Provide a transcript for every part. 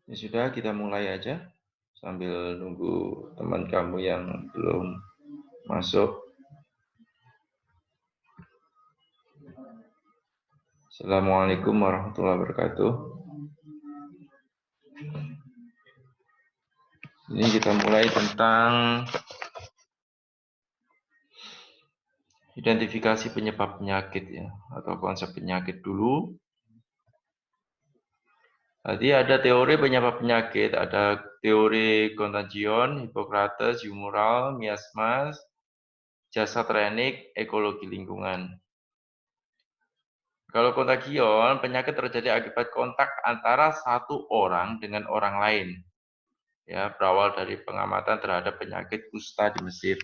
Ya sudah, kita mulai aja sambil nunggu teman kamu yang belum masuk. Assalamualaikum warahmatullahi wabarakatuh. Ini kita mulai tentang identifikasi penyebab penyakit ya, atau konsep penyakit dulu. Tadi ada teori penyebab penyakit, ada teori Contagion, Hippocrates, humoral, miasma, jasa trenik, ekologi lingkungan. Kalau kontagion, penyakit terjadi akibat kontak antara satu orang dengan orang lain. Ya, berawal dari pengamatan terhadap penyakit kusta di Mesir.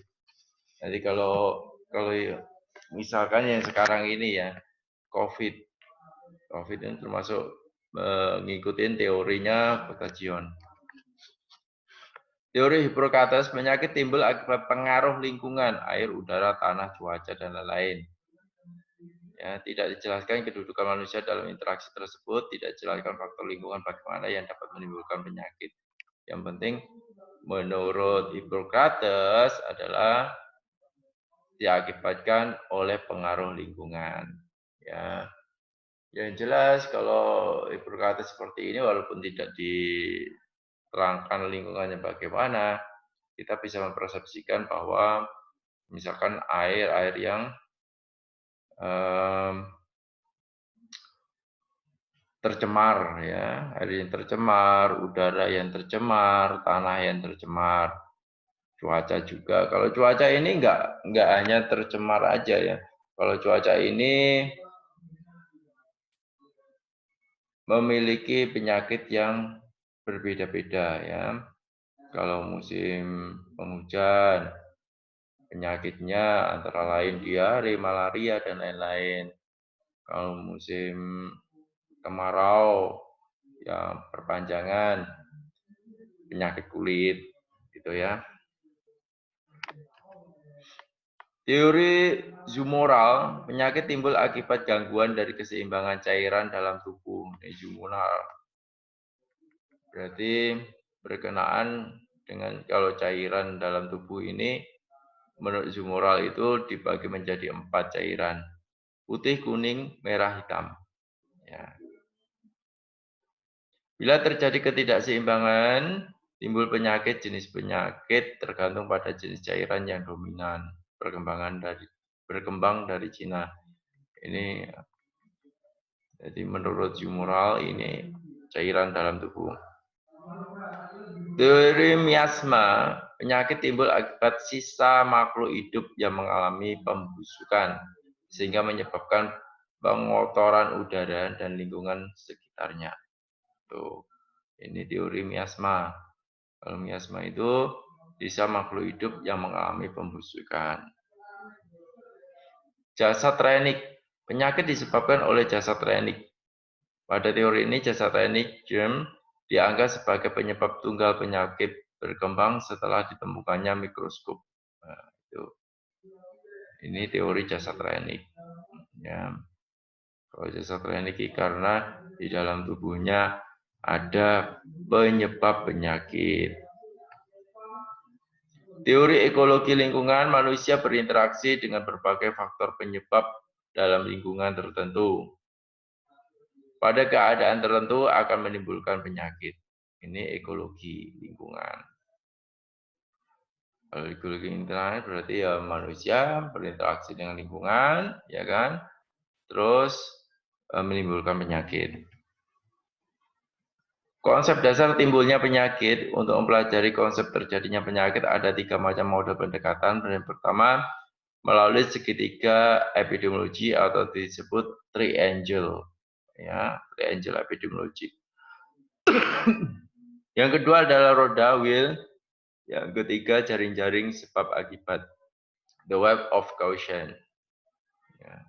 Jadi kalau misalkan yang sekarang ini ya, COVID ini termasuk mengikuti teorinya kontagion. Teori Hippocrates, penyakit timbul akibat pengaruh lingkungan, air, udara, tanah, cuaca, dan lain-lain. Ya, tidak dijelaskan kedudukan manusia dalam interaksi tersebut, tidak dijelaskan faktor lingkungan bagaimana yang dapat menimbulkan penyakit. Yang penting, menurut Hippocrates adalah diakibatkan oleh pengaruh lingkungan. Ya, yang jelas kalau Hippocrates seperti ini, walaupun tidak diterangkan lingkungannya bagaimana, kita bisa mempersepsikan bahwa misalkan air yang tercemar ya, air yang tercemar, udara yang tercemar, tanah yang tercemar, cuaca juga. Kalau cuaca ini nggak hanya tercemar aja ya. Kalau cuaca ini memiliki penyakit yang berbeda-beda ya. Kalau musim penghujan, penyakitnya antara lain diare, malaria, dan lain-lain. Kalau musim kemarau, ya perpanjangan, penyakit kulit, gitu ya. Teori humoral, penyakit timbul akibat gangguan dari keseimbangan cairan dalam tubuh. Humoral berarti berkenaan dengan kalau cairan dalam tubuh ini menurut humoral itu dibagi menjadi 4 cairan. Putih, kuning, merah, hitam. Ya. Bila terjadi ketidakseimbangan, timbul penyakit. Jenis penyakit tergantung pada jenis cairan yang dominan. Berkembang dari Cina. Ini jadi menurut humoral ini cairan dalam tubuh. Teori miasma, penyakit timbul akibat sisa makhluk hidup yang mengalami pembusukan sehingga menyebabkan pengotoran udara dan lingkungan sekitarnya. Tuh, ini teori miasma. Kalau miasma itu sisa makhluk hidup yang mengalami pembusukan. Jasad renik, penyakit disebabkan oleh jasad renik. Pada teori ini jasad renik germ dianggap sebagai penyebab tunggal penyakit berkembang setelah ditemukannya mikroskop. Nah, itu. Ini teori jasad renik. Ya. Kalau jasad renik karena di dalam tubuhnya ada penyebab penyakit. Teori ekologi lingkungan, manusia berinteraksi dengan berbagai faktor penyebab dalam lingkungan tertentu. Pada keadaan tertentu akan menimbulkan penyakit. Ini ekologi lingkungan. Kalau ekologi lingkungan berarti ya manusia berinteraksi dengan lingkungan, ya kan? Terus menimbulkan penyakit. Konsep dasar timbulnya penyakit. Untuk mempelajari konsep terjadinya penyakit ada 3 macam mode pendekatan. Yang pertama, melalui segitiga epidemiologi atau disebut triangle. Ya, triangle epidemiologi. Yang kedua adalah roda wheel. Yang ketiga jaring-jaring sebab akibat. The web of caution. Ya.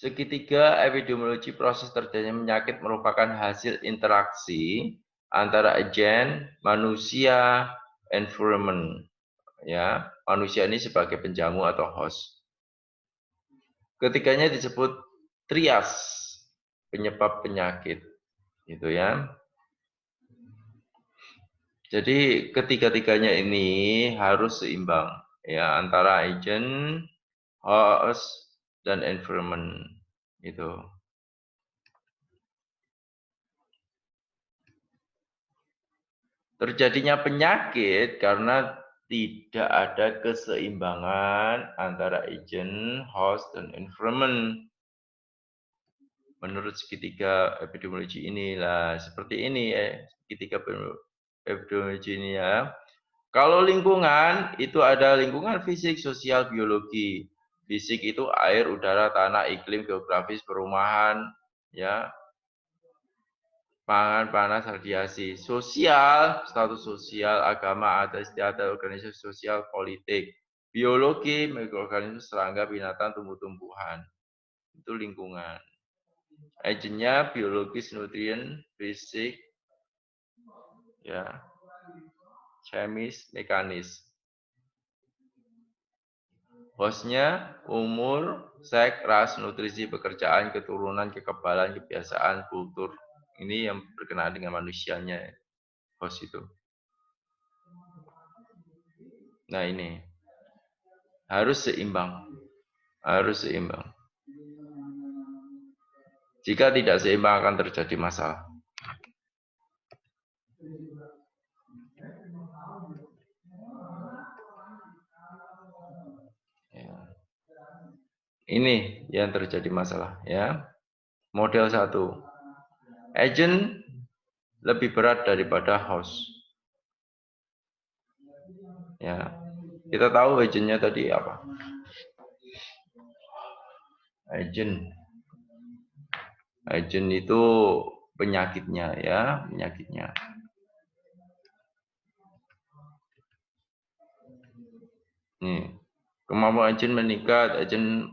Segitiga epidemiologi, proses terjadinya penyakit merupakan hasil interaksi antara agen, manusia, environment. Ya, manusia ini sebagai penjamu atau host. ketiganya disebut trias penyebab penyakit, gitu ya. Jadi ketiga-tiganya ini harus seimbang ya antara agent, host, dan environment itu. Terjadinya penyakit karena tidak ada keseimbangan antara agent, host, dan environment. Menurut segitiga epidemiologi inilah seperti ini ya, segitiga epidemiologi ini ya. Kalau lingkungan itu ada lingkungan fisik, sosial, biologi. Fisik itu air, udara, tanah, iklim, geografis, perumahan, ya, pangan, panas, radiasi. Sosial, status sosial, agama, adat istiadat, organisasi sosial, politik. Biologi, mikroorganisme, serangga, binatang, tumbuh-tumbuhan. Itu lingkungan. Agentnya biologis, nutrien, fisik, ya, chemis, mekanis. Hostnya umur, seks, ras, nutrisi, pekerjaan, keturunan, kekebalan, kebiasaan, kultur. Ini yang berkenaan dengan manusianya, host itu. Nah ini harus seimbang, harus seimbang. Jika tidak seimbang akan terjadi masalah. Ya. Ini yang terjadi masalah ya. Model 1. Agent lebih berat daripada host. Ya. Kita tahu agentnya tadi apa? Agent itu penyakitnya ya, penyakitnya. Nih, kemampuan agent meningkat, agent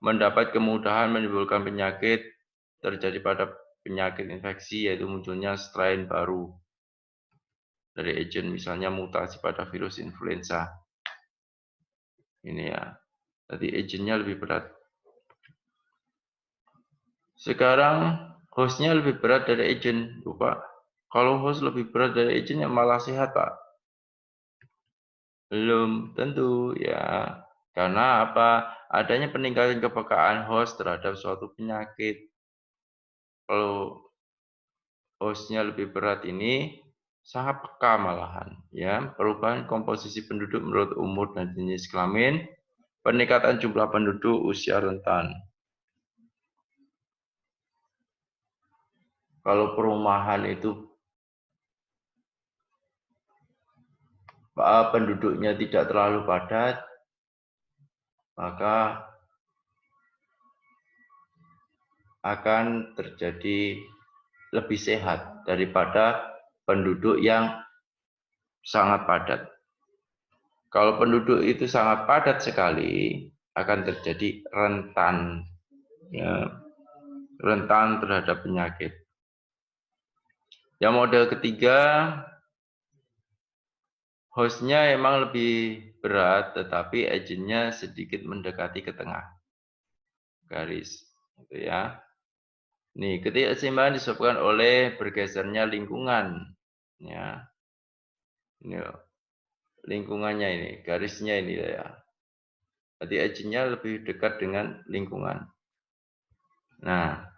mendapat kemudahan menimbulkan penyakit terjadi pada penyakit infeksi, yaitu munculnya strain baru dari agent, misalnya mutasi pada virus influenza. Ini ya, tadi agentnya lebih berat. Sekarang hostnya lebih berat dari agent, Pak. Kalau host lebih berat dari agent, ya malah sehat, Pak. Belum tentu ya. Karena apa? Adanya peningkatan kepekaan host terhadap suatu penyakit. Kalau hostnya lebih berat ini sangat peka malahan ya. Perubahan komposisi penduduk menurut umur dan jenis kelamin, peningkatan jumlah penduduk, usia rentan. Kalau perumahan itu penduduknya tidak terlalu padat, maka akan terjadi lebih sehat daripada penduduk yang sangat padat. Kalau penduduk itu sangat padat sekali, akan terjadi rentan, ya, rentan terhadap penyakit. Yang model ketiga, hostnya emang lebih berat, tetapi agentnya sedikit mendekati ke tengah garis, gitu ya. Nih, ketidakseimbangan disebabkan oleh bergesernya lingkungan, ya. Ini lingkungannya ini, garisnya ini ya. Jadi agentnya lebih dekat dengan lingkungan. Nah,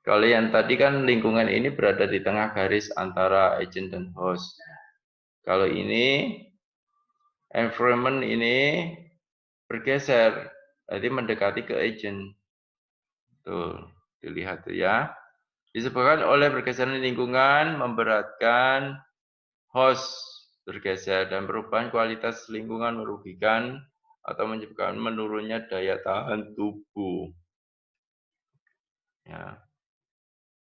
kalau yang tadi kan lingkungan ini berada di tengah garis antara agent dan host. Kalau ini environment ini bergeser, jadi mendekati ke agent. Tuh, dilihat tuh ya. Disebabkan oleh pergeseran lingkungan memberatkan host bergeser dan perubahan kualitas lingkungan merugikan atau menyebabkan menurunnya daya tahan tubuh. Ya.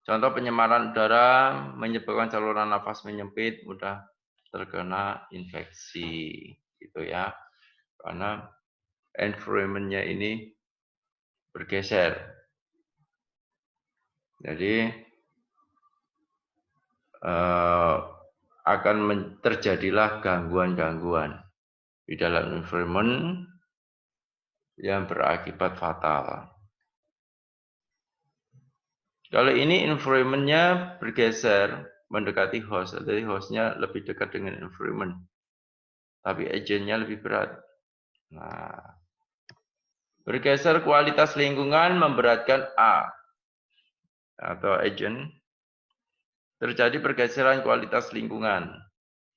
Contoh penyemaran udara menyebabkan saluran nafas menyempit, mudah terkena infeksi, gitu ya. Karena environment-nya ini bergeser. Jadi akan terjadilah gangguan-gangguan di dalam environment yang berakibat fatal. Kalau ini environment-nya bergeser mendekati host, jadi host-nya lebih dekat dengan environment, tapi agent-nya lebih berat. Nah, bergeser kualitas lingkungan memberatkan A atau agent. Terjadi pergeseran kualitas lingkungan.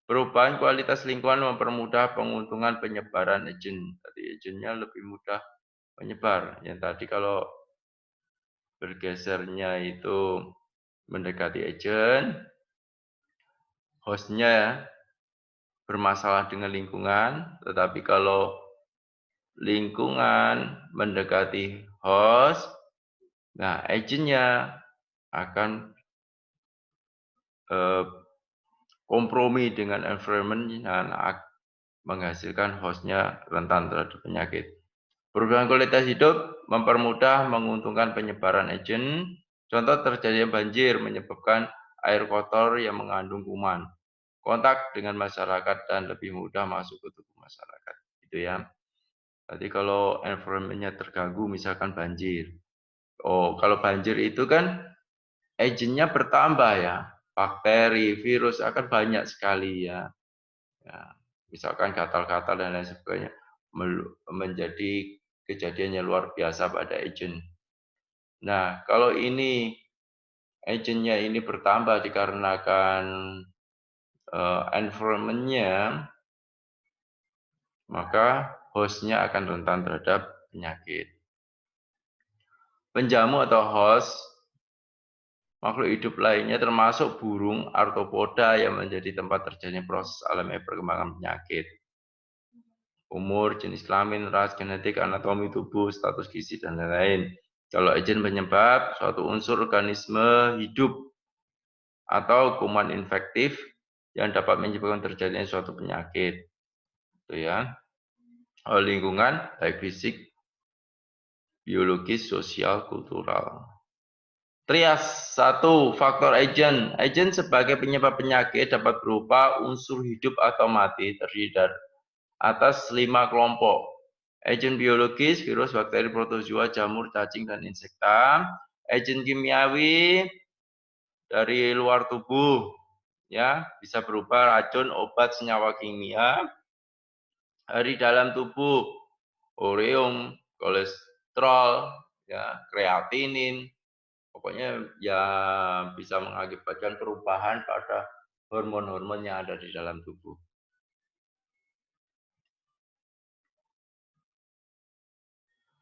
Perubahan kualitas lingkungan mempermudah penguntungan penyebaran agent. Tadi agentnya lebih mudah menyebar. Yang tadi kalau bergesernya itu mendekati agent, hostnya bermasalah dengan lingkungan, tetapi kalau lingkungan mendekati host, nah agentnya akan kompromi dengan environment dan menghasilkan hostnya rentan terhadap penyakit. Perubahan kualitas hidup mempermudah menguntungkan penyebaran agent. Contoh terjadinya banjir menyebabkan air kotor yang mengandung kuman. Kontak dengan masyarakat dan lebih mudah masuk ke tubuh masyarakat. Itu ya. Jadi kalau environment-nya terganggu misalkan banjir. Oh, kalau banjir itu kan agent-nya bertambah ya. Bakteri, virus akan banyak sekali ya. Misalkan gatal-gatal dan lain sebagainya menjadi kejadian yang luar biasa pada agent. Nah, kalau ini agentnya ini bertambah dikarenakan environment-nya, maka host-nya akan rentan terhadap penyakit. Penjamu atau host makhluk hidup lainnya termasuk burung arthropoda yang menjadi tempat terjadinya proses alamiah perkembangan penyakit. Umur, jenis kelamin, ras, genetik, anatomi tubuh, status gizi, dan lain-lain. Kalau agent penyebab suatu unsur organisme hidup atau kuman infektif yang dapat menyebabkan terjadinya suatu penyakit. Itu ya. Lingkungan, baik fisik, biologis, sosial, kultural. Trias, 1. Faktor agent. Agent sebagai penyebab penyakit dapat berupa unsur hidup atau mati terdiri dari atas 5 kelompok. Agent biologis, virus, bakteri, protozoa, jamur, cacing, dan insekta. Agent kimiawi dari luar tubuh, ya bisa berupa racun, obat, senyawa kimia. Dari dalam tubuh, ureum, kolesterol, ya kreatinin, pokoknya ya bisa mengakibatkan perubahan pada hormon-hormon yang ada di dalam tubuh.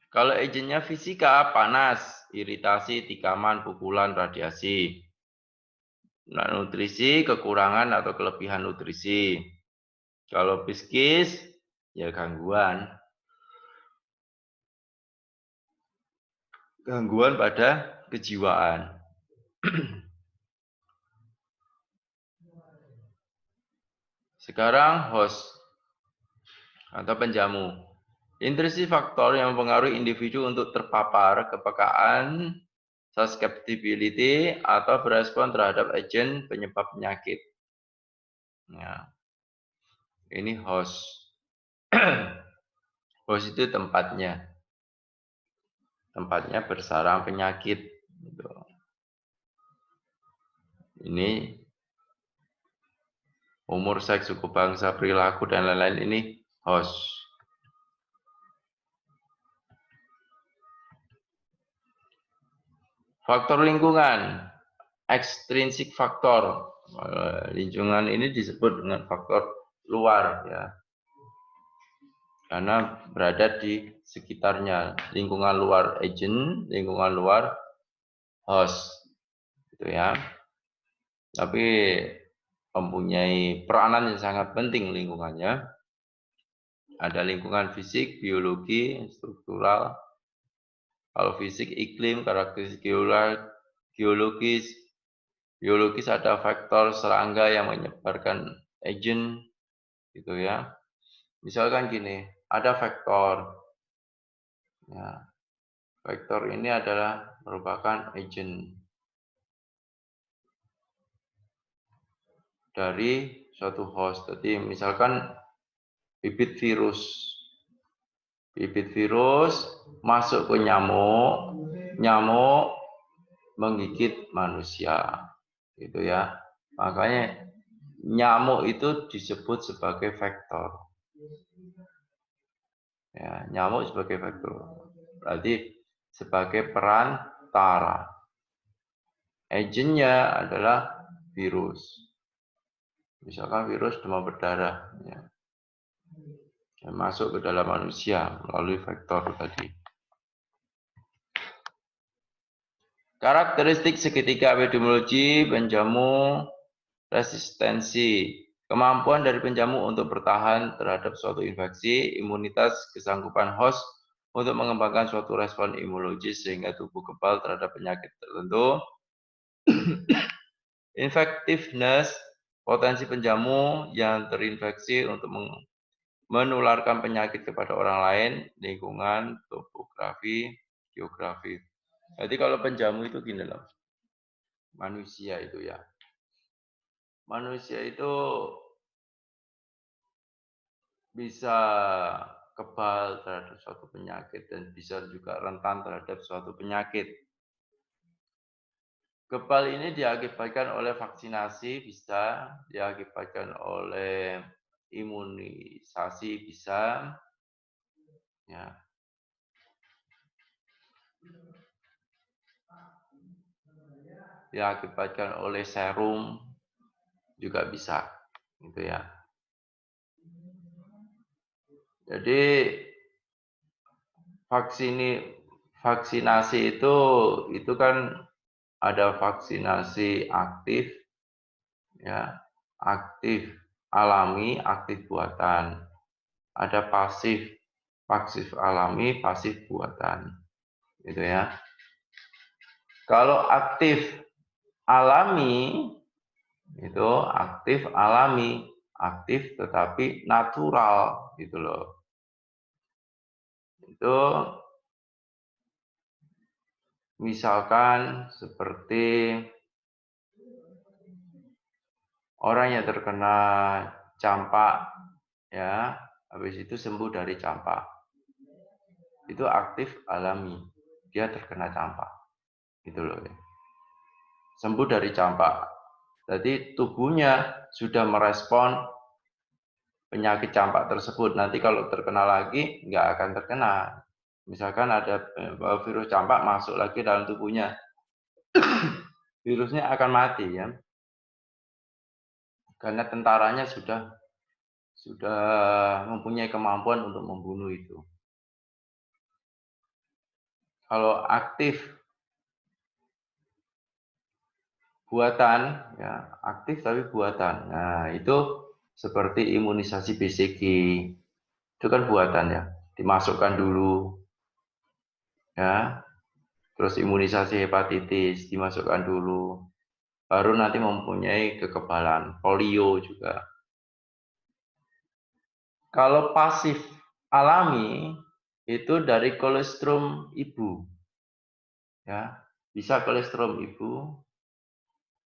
Kalau agentnya fisika, panas, iritasi, tikaman, pukulan, radiasi. Nah, nutrisi, kekurangan atau kelebihan nutrisi. Kalau psikis, ya gangguan. Gangguan pada kejiwaan. Sekarang host atau penjamu. Intrisi faktor yang mempengaruhi individu untuk terpapar, kepekaan, susceptibility, atau berespon terhadap agen penyebab penyakit. Nah, ini host. Host itu tempatnya. Tempatnya bersarang penyakit. Ini umur, seks, suku bangsa, perilaku, dan lain-lain ini host. Faktor lingkungan, extrinsic faktor. Lingkungan ini disebut dengan faktor luar ya. Karena berada di sekitarnya, lingkungan luar agent, lingkungan luar host. Gitu ya. Tapi mempunyai peranan yang sangat penting lingkungannya. Ada lingkungan fisik, biologi, struktural. Kalau fisik, iklim, karakteristik geologis. Biologis ada faktor serangga yang menyebarkan agent, gitu ya. Misalkan gini, ada faktor. Ya, faktor ini adalah merupakan agent dari suatu host. Jadi misalkan bibit virus. Bibit virus masuk ke nyamuk, nyamuk menggigit manusia. Gitu ya. Makanya nyamuk itu disebut sebagai vektor. Ya, nyamuk sebagai vektor. Berarti sebagai perantara. Agentnya adalah virus. Misalkan virus demam berdarah, ya, yang masuk ke dalam manusia melalui vektor tadi. Karakteristik segitiga epidemiologi penjamu resistensi. Kemampuan dari penjamu untuk bertahan terhadap suatu infeksi, imunitas, kesanggupan host untuk mengembangkan suatu respon imunologis sehingga tubuh kebal terhadap penyakit tertentu. Infectiveness, potensi penjamu yang terinfeksi untuk menularkan penyakit kepada orang lain, lingkungan, topografi, geografi. Jadi kalau penjamu itu gini loh, manusia itu ya. Manusia itu bisa kebal terhadap suatu penyakit dan bisa juga rentan terhadap suatu penyakit. Kebal ini diakibatkan oleh vaksinasi, bisa diakibatkan oleh imunisasi, bisa ya. Diakibatkan oleh serum juga bisa, gitu ya. Jadi vaksinasi itu kan ada vaksinasi aktif, ya, aktif alami, aktif buatan. Ada pasif, pasif alami, pasif buatan, gitu ya. Kalau aktif alami itu aktif alami, aktif tetapi natural, gitu loh. Itu misalkan seperti orang yang terkena campak, ya, habis itu sembuh dari campak. Itu aktif alami, dia terkena campak, gitu loh. Sembuh dari campak. Jadi tubuhnya sudah merespon penyakit campak tersebut. Nanti kalau terkena lagi, nggak akan terkena. Misalkan ada virus campak masuk lagi dalam tubuhnya, virusnya akan mati ya, karena tentaranya sudah mempunyai kemampuan untuk membunuh itu. Kalau aktif buatan, ya aktif tapi buatan. Nah itu seperti imunisasi BCG, itu kan buatan ya, dimasukkan dulu, ya. Terus imunisasi hepatitis dimasukkan dulu, baru nanti mempunyai kekebalan. Polio juga. Kalau pasif alami itu dari kolostrum ibu, ya, bisa kolostrum ibu.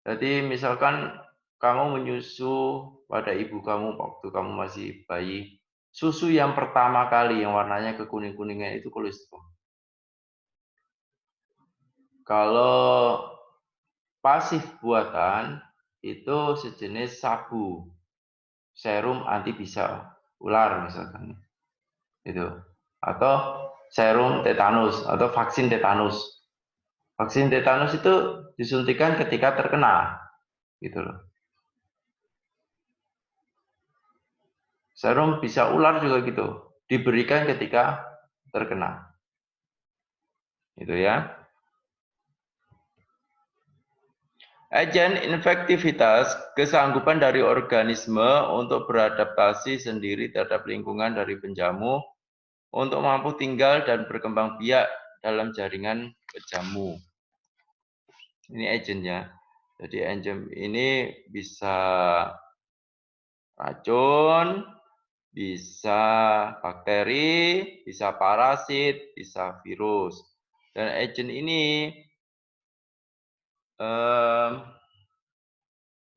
Jadi misalkan kamu menyusu pada ibu kamu waktu kamu masih bayi, susu yang pertama kali yang warnanya kekuning-kuningan itu kolostrum. Kalau pasif buatan itu sejenis sabu, serum anti bisa ular misalkan, itu, atau serum tetanus atau vaksin tetanus. Vaksin tetanus itu disuntikan ketika terkena, gitu loh. Serum bisa ular juga gitu, diberikan ketika terkena, gitu ya. Agen infektivitas, kesanggupan dari organisme untuk beradaptasi sendiri terhadap lingkungan dari penjamu, untuk mampu tinggal dan berkembang biak dalam jaringan penjamu. Ini agennya. Jadi agen ini bisa racun, bisa bakteri, bisa parasit, bisa virus. Dan agen ini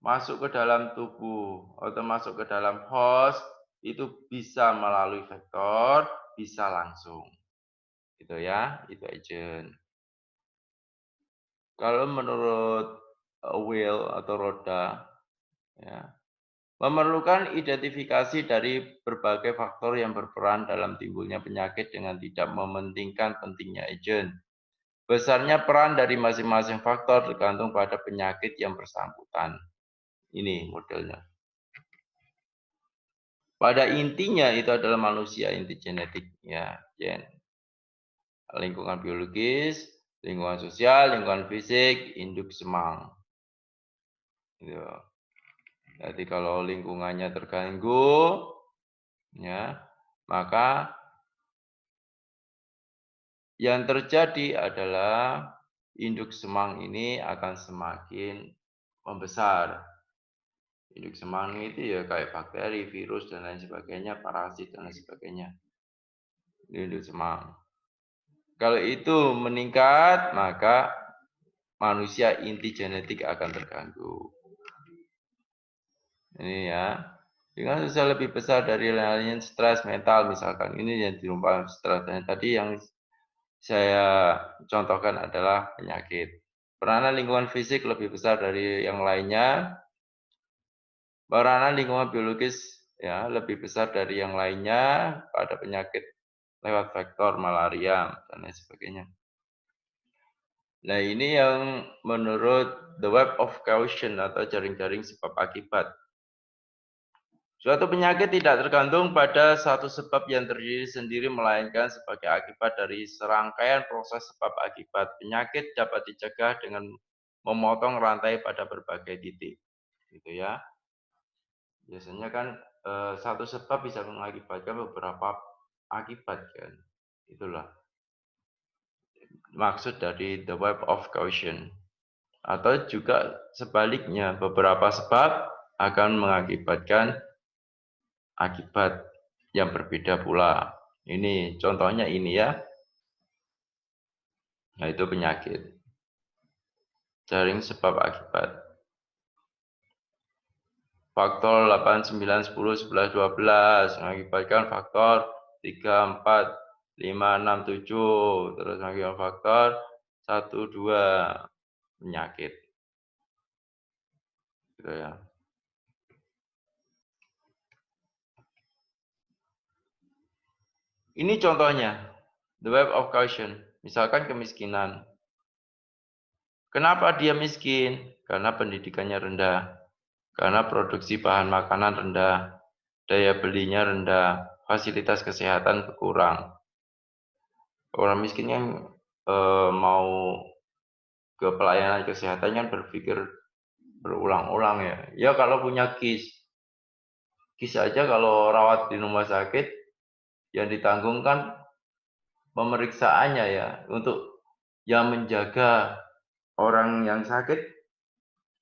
masuk ke dalam tubuh atau masuk ke dalam host itu bisa melalui vektor, bisa langsung. Gitu ya, itu agent. Kalau menurut wheel atau roda, ya, memerlukan identifikasi dari berbagai faktor yang berperan dalam timbulnya penyakit dengan tidak mementingkan pentingnya agent. Besarnya peran dari masing-masing faktor tergantung pada penyakit yang bersangkutan. Ini modelnya. Pada intinya itu adalah manusia, inti genetik, ya, gen. Lingkungan biologis, lingkungan sosial, lingkungan fisik, induk semang. Gitu. Jadi kalau lingkungannya terganggu, ya, maka yang terjadi adalah induk semang ini akan semakin membesar. Induk semang itu ya kayak bakteri, virus, dan lain sebagainya, parasit, dan lain sebagainya. Induk semang. Kalau itu meningkat, maka manusia inti genetik akan terganggu. Ini ya. Dengan sosial lebih besar dari lainnya stres mental misalkan. Ini yang dirumpahkan stres. Dan tadi yang saya contohkan adalah penyakit. Peranan lingkungan fisik lebih besar dari yang lainnya. Peranan lingkungan biologis ya lebih besar dari yang lainnya pada penyakit lewat faktor malaria dan lain sebagainya. Nah, ini yang menurut the web of causation atau jaring-jaring sebab akibat. Suatu penyakit tidak tergantung pada satu sebab yang terdiri sendiri, melainkan sebagai akibat dari serangkaian proses sebab akibat. Penyakit dapat dicegah dengan memotong rantai pada berbagai titik. Gitu ya. Biasanya kan satu sebab bisa mengakibatkan beberapa akibat kan. Itulah maksud dari the web of causation. Atau juga sebaliknya, beberapa sebab akan mengakibatkan akibat yang berbeda pula. Ini contohnya ini ya. Nah, itu penyakit. Jaring sebab akibat. Faktor 8, 9, 10, 11, 12 mengakibatkan faktor 3, 4, 5, 6, 7. Terus mengakibatkan faktor 1, 2 penyakit. Gitu ya. Ini contohnya, the web of caution. Misalkan kemiskinan. Kenapa dia miskin? Karena pendidikannya rendah. Karena produksi bahan makanan rendah. Daya belinya rendah. Fasilitas kesehatan berkurang. Orang miskin yang mau ke pelayanan kesehatan kan berpikir berulang-ulang ya. Ya kalau punya KIS aja kalau rawat di rumah sakit, yang ditanggungkan pemeriksaannya ya. Untuk yang menjaga orang yang sakit,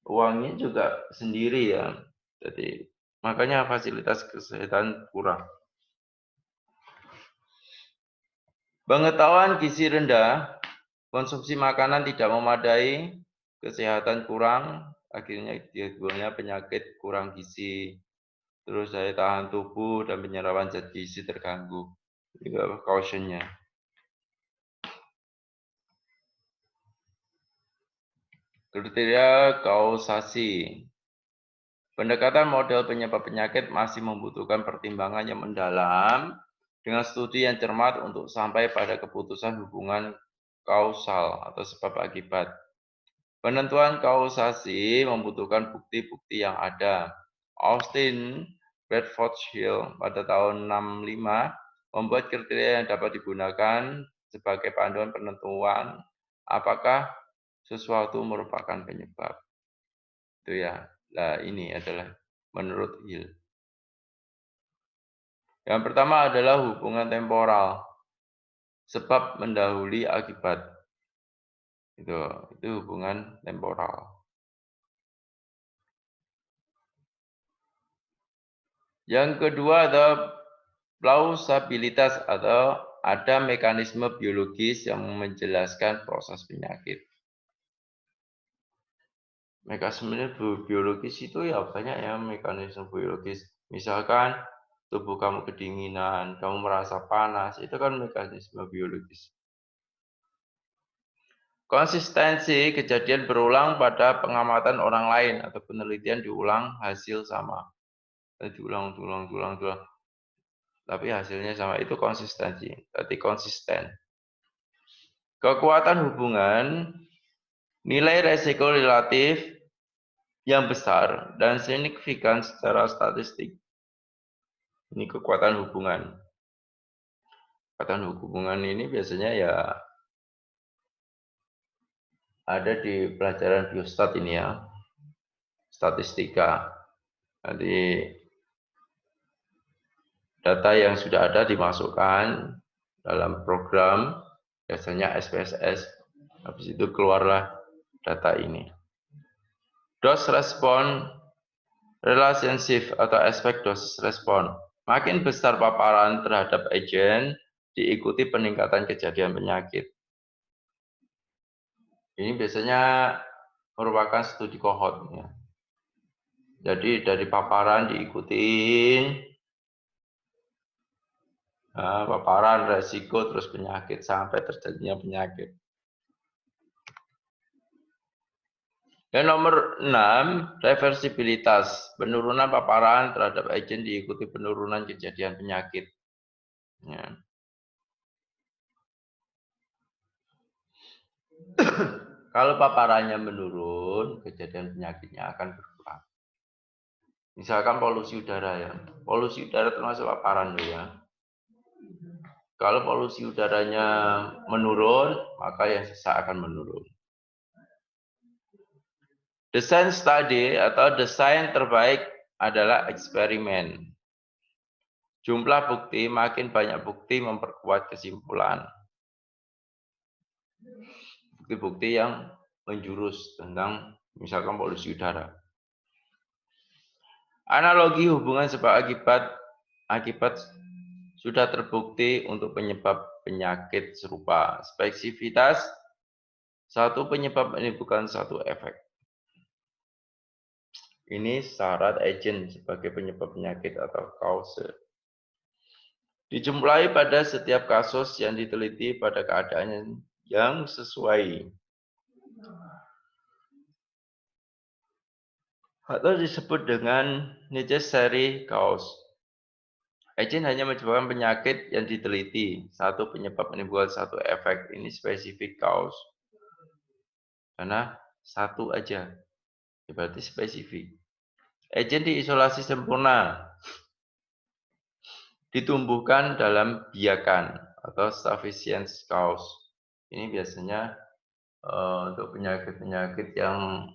uangnya juga sendiri ya. Jadi makanya fasilitas kesehatan kurang. Pengetahuan gizi rendah, konsumsi makanan tidak memadai, kesehatan kurang, akhirnya timbulnya penyakit kurang gizi, terus daya tahan tubuh dan penyerapan zat gizi terganggu. Itu cautionnya. Kriteria kausasi. Pendekatan model penyebab penyakit masih membutuhkan pertimbangan yang mendalam dengan studi yang cermat untuk sampai pada keputusan hubungan kausal atau sebab akibat. Penentuan kausasi membutuhkan bukti-bukti yang ada. Austin Bradford Hill pada tahun 65 membuat kriteria yang dapat digunakan sebagai panduan penentuan apakah sesuatu merupakan penyebab. Itu ya. Nah, ini adalah menurut Hill. Yang pertama adalah hubungan temporal. Sebab mendahului akibat. Itu hubungan temporal. Yang kedua adalah plausibilitas atau ada mekanisme biologis yang menjelaskan proses penyakit. Mekanisme biologis itu ya banyak ya mekanisme biologis. Misalkan tubuh kamu kedinginan, kamu merasa panas, itu kan mekanisme biologis. Konsistensi kejadian berulang pada pengamatan orang lain atau penelitian diulang hasil sama. Diulang, tapi hasilnya sama, itu konsistensi, berarti konsisten. Kekuatan hubungan, nilai resiko relatif yang besar dan signifikan secara statistik. Ini kekuatan hubungan. Kekuatan hubungan ini biasanya ya ada di pelajaran biostat ini ya, statistika. Nanti data yang sudah ada dimasukkan dalam program, biasanya SPSS. Habis itu keluarlah data ini. Dose respon relationship atau aspek dosis respon. Makin besar paparan terhadap agen, diikuti peningkatan kejadian penyakit. Ini biasanya merupakan studi kohort. Ya. Jadi dari paparan diikutin, paparan, resiko, terus penyakit, sampai terjadinya penyakit. Yang nomor 6, reversibilitas. Penurunan paparan terhadap agen diikuti penurunan kejadian penyakit. Ya. Kalau paparannya menurun, kejadian penyakitnya akan berkurang. Misalkan polusi udara ya. Polusi udara termasuk paparan ya. Kalau polusi udaranya menurun, maka yang sisa akan menurun. Desain study atau desain terbaik adalah eksperimen. Jumlah bukti, makin banyak bukti memperkuat kesimpulan. Bukti-bukti yang menjurus tentang misalkan polusi udara. Analogi hubungan sebab akibat sudah terbukti untuk penyebab penyakit serupa. Spesifitas, satu penyebab menimbulkan satu efek. Ini syarat agen sebagai penyebab penyakit atau cause. Dijumlahi pada setiap kasus yang diteliti pada keadaan yang sesuai. Atau disebut dengan necessary cause. Agen hanya menyebabkan penyakit yang diteliti. Satu penyebab menimbulkan satu efek. Ini specific cause. Karena satu aja. Berarti spesifik. Agen diisolasi sempurna. Ditumbuhkan dalam biakan atau sufficient cause. Ini biasanya untuk penyakit-penyakit yang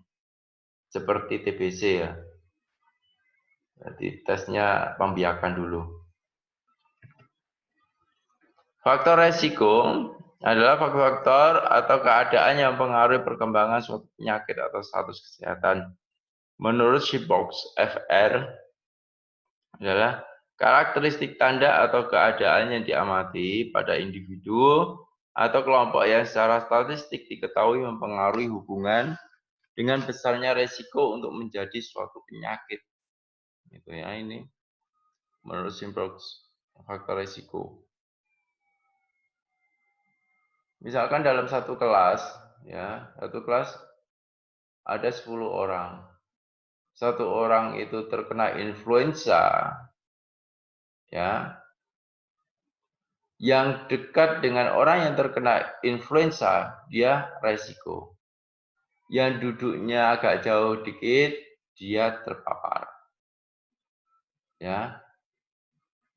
seperti TBC ya. Jadi tesnya pembiakan dulu. Faktor resiko adalah faktor atau keadaan yang mempengaruhi perkembangan suatu penyakit atau status kesehatan. Menurut Shipbox, FR adalah karakteristik tanda atau keadaan yang diamati pada individu atau kelompok yang secara statistik diketahui mempengaruhi hubungan dengan besarnya resiko untuk menjadi suatu penyakit. Itu ya ini. Menurut Shipbox, faktor resiko. Misalkan dalam satu kelas, ya, satu kelas ada 10 orang. Satu orang itu terkena influenza, ya. Yang dekat dengan orang yang terkena influenza, dia resiko. Yang duduknya agak jauh dikit, dia terpapar. Ya.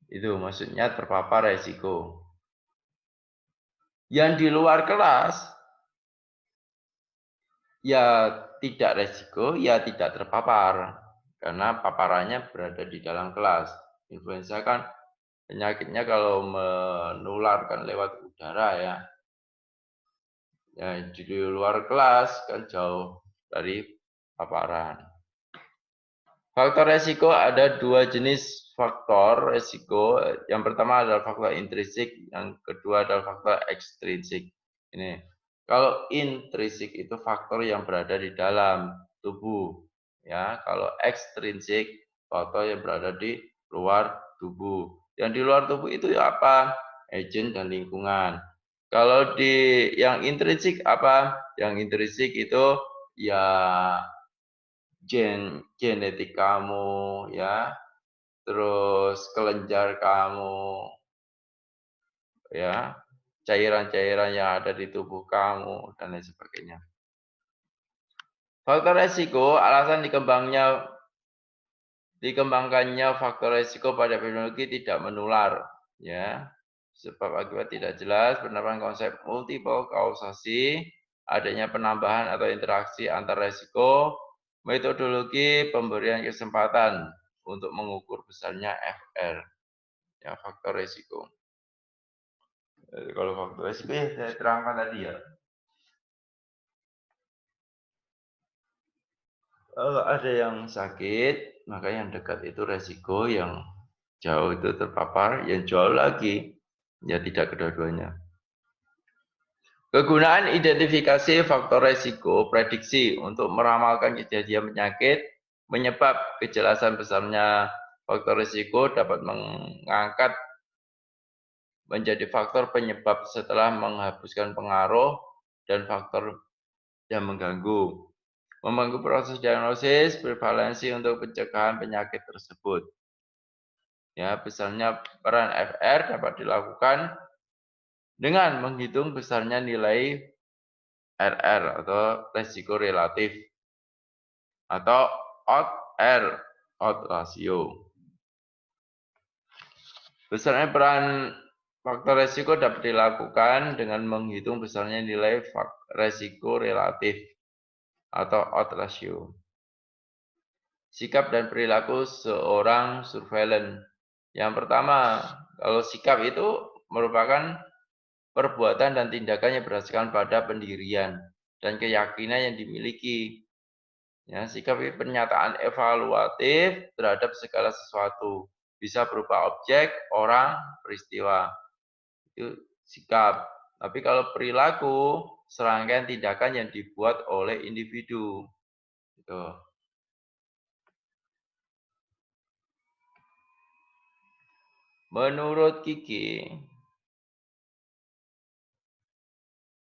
Itu maksudnya terpapar resiko. Yang di luar kelas, ya tidak resiko, ya tidak terpapar. Karena paparannya berada di dalam kelas. Influenza kan penyakitnya kalau menularkan lewat udara ya. Ya di luar kelas kan jauh dari paparan. Faktor resiko ada dua jenis faktor resiko. Yang pertama adalah faktor intrinsik, yang kedua adalah faktor ekstrinsik. Ini kalau intrinsik itu faktor yang berada di dalam tubuh, ya. Kalau ekstrinsik faktor yang berada di luar tubuh. Yang di luar tubuh itu ya apa? Agent dan lingkungan. Kalau di yang intrinsik apa? Yang intrinsik itu ya genetik kamu ya, terus kelenjar kamu ya, cairan-cairan yang ada di tubuh kamu dan lain sebagainya. Faktor resiko, alasan dikembangkannya faktor resiko pada epidemiologi tidak menular, ya. Sebab akibat tidak jelas, penerapan konsep multiple kausasi, adanya penambahan atau interaksi antar resiko, metodologi pemberian kesempatan untuk mengukur besarnya FR, ya faktor resiko. Jadi kalau faktor resiko ya saya terangkan tadi ya. Kalau ada yang sakit, maka yang dekat itu resiko, yang jauh itu terpapar, yang jauh lagi ya tidak kedua-duanya. Kegunaan identifikasi faktor resiko prediksi untuk meramalkan kejadian penyakit menyebab kejelasan besarnya faktor resiko dapat mengangkat menjadi faktor penyebab setelah menghapuskan pengaruh dan faktor yang mengganggu. Membantu proses diagnosis prevalensi untuk pencegahan penyakit tersebut. Ya, besarnya peran FR dapat dilakukan dengan menghitung besarnya nilai RR atau resiko relatif atau odds R, odds ratio. Besarnya peran faktor resiko dapat dilakukan dengan menghitung besarnya nilai resiko relatif atau odds ratio. Sikap dan perilaku seorang surveillance. Yang pertama, kalau sikap itu merupakan perbuatan dan tindakan yang berdasarkan pada pendirian dan keyakinan yang dimiliki. Ya, sikap itu pernyataan evaluatif terhadap segala sesuatu. Bisa berupa objek, orang, peristiwa. Itu sikap. Tapi kalau perilaku, serangkaian tindakan yang dibuat oleh individu. Gitu. Menurut Kiki,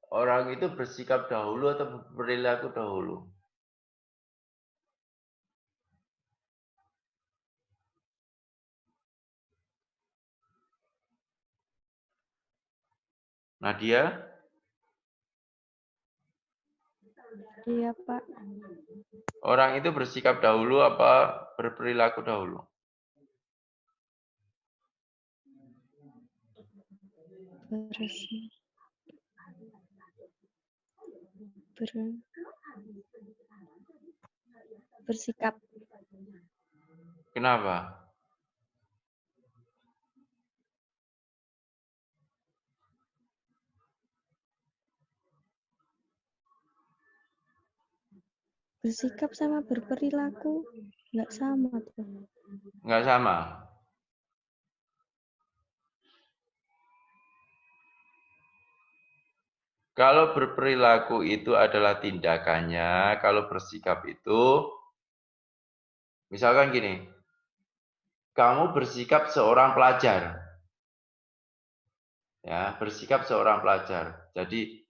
orang itu bersikap dahulu atau berperilaku dahulu? Nadia? Iya, Pak. Orang itu bersikap dahulu apa berperilaku dahulu? Bersikap. Kenapa? Bersikap sama berperilaku nggak sama tuh. Nggak sama. Kalau berperilaku itu adalah tindakannya, kalau bersikap itu, misalkan gini, kamu bersikap seorang pelajar, ya, bersikap seorang pelajar. Jadi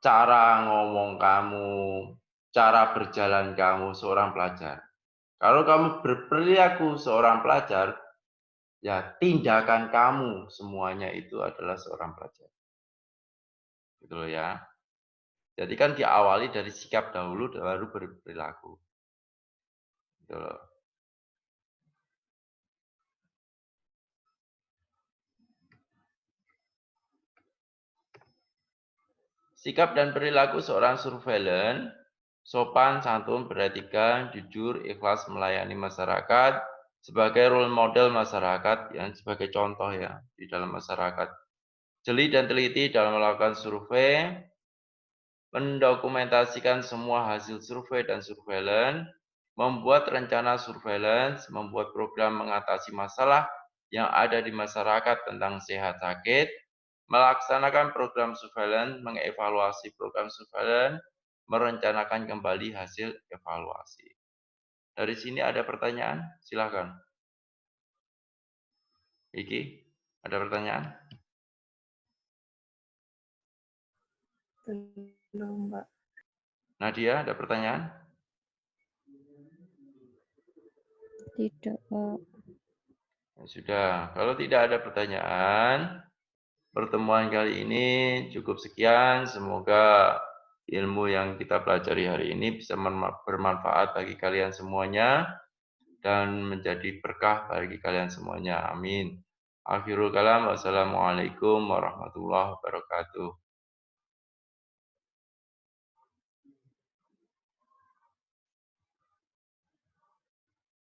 cara ngomong kamu, cara berjalan kamu seorang pelajar. Kalau kamu berperilaku seorang pelajar, ya tindakan kamu semuanya itu adalah seorang pelajar. Gitu loh ya. Jadi kan diawali dari sikap dahulu baru berperilaku. Gitu loh. Sikap dan perilaku seorang surveillance, sopan, santun, beretika, jujur, ikhlas melayani masyarakat, sebagai role model masyarakat, yang sebagai contoh ya di dalam masyarakat. Jeli dan teliti dalam melakukan survei, mendokumentasikan semua hasil survei dan surveillance, membuat rencana surveillance, membuat program mengatasi masalah yang ada di masyarakat tentang sehat sakit, melaksanakan program surveillance, mengevaluasi program surveillance, merencanakan kembali hasil evaluasi. Dari sini ada pertanyaan? Silakan. Iki, ada pertanyaan? Belum, Pak. Nadia, ada pertanyaan? Tidak, Pak. Ya, sudah, kalau tidak ada pertanyaan, pertemuan kali ini cukup sekian. Semoga ilmu yang kita pelajari hari ini bisa bermanfaat bagi kalian semuanya dan menjadi berkah bagi kalian semuanya. Amin. Akhirul kalam. Wassalamualaikum warahmatullahi wabarakatuh.